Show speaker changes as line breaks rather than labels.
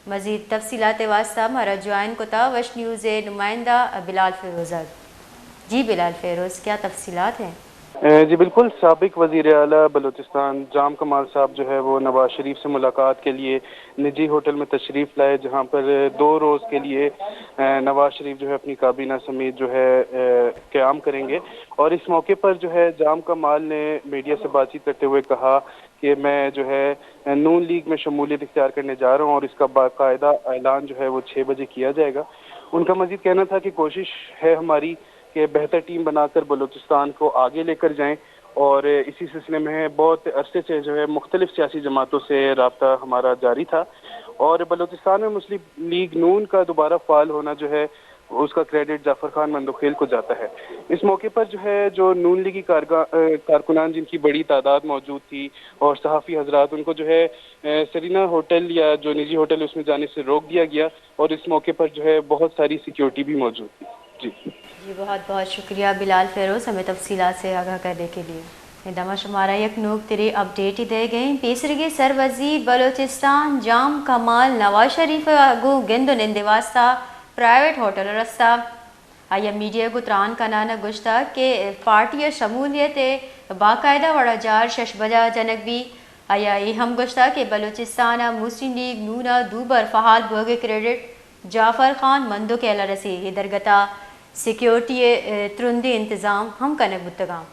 مزید تفصیلات واسطہ ہمارا جوائن کوتا وش نیوز نمائندہ بلال فیروز۔ جی بلال فیروز، کیا تفصیلات ہیں؟
جی بالکل، سابق وزیر اعلیٰ بلوچستان جام کمال صاحب جو ہے وہ نواز شریف سے ملاقات کے لیے نجی ہوٹل میں تشریف لائے، جہاں پر 2 روز کے لیے نواز شریف جو ہے اپنی کابینہ سمیت جو ہے قیام کریں گے۔ اور اس موقع پر جو ہے جام کمال نے میڈیا سے بات چیت کرتے ہوئے کہا کہ میں جو ہے نون لیگ میں شمولیت اختیار کرنے جا رہا ہوں اور اس کا باقاعدہ اعلان جو ہے وہ 6 بجے کیا جائے گا۔ ان کا مزید کہنا تھا کہ کوشش ہے ہماری کہ بہتر ٹیم بنا کر بلوچستان کو آگے لے کر جائیں، اور اسی سلسلے میں بہت عرصے سے جو ہے مختلف سیاسی جماعتوں سے رابطہ ہمارا جاری تھا، اور بلوچستان میں مسلم لیگ نون کا دوبارہ فعال ہونا جو ہے اس کا کریڈٹ ظفر خان مندوخیل کو جاتا ہے۔ اس موقع پر جو ہے جو نون لیگی کارکنان جن کی بڑی تعداد موجود تھی اور صحافی حضرات، ان کو جو ہے سرینا ہوٹل یا جو نجی ہوٹل اس میں جانے سے روک دیا گیا، اور اس موقع پر جو ہے بہت ساری سیکیورٹی بھی موجود تھی۔
جی بہت بہت شکریہ بلال فیروز ہمیں تفصیلات سے آگاہ کرنے کے لیے۔ دما شمارہ یک نوک تیری اپڈیٹ دے گئیں پیسرگی سر وزیر بلوچستان جام کمال نواز شریف اگو گند و نند واسطہ پرائیویٹ ہوٹل رستہ آیا میڈیا گتران کنانا گشتہ کہ پارٹی شمولیت باقاعدہ وڑا جار شش بجا جنک بھی آیا یہ ہم گشتہ کہ بلوچستان مسلم لیگ نونا دوبر فعال بوگے کریڈٹ جعفر خان مندو کے رسی یہ درگتا سیکیورٹی ترندی انتظام ہم کنک بتگام۔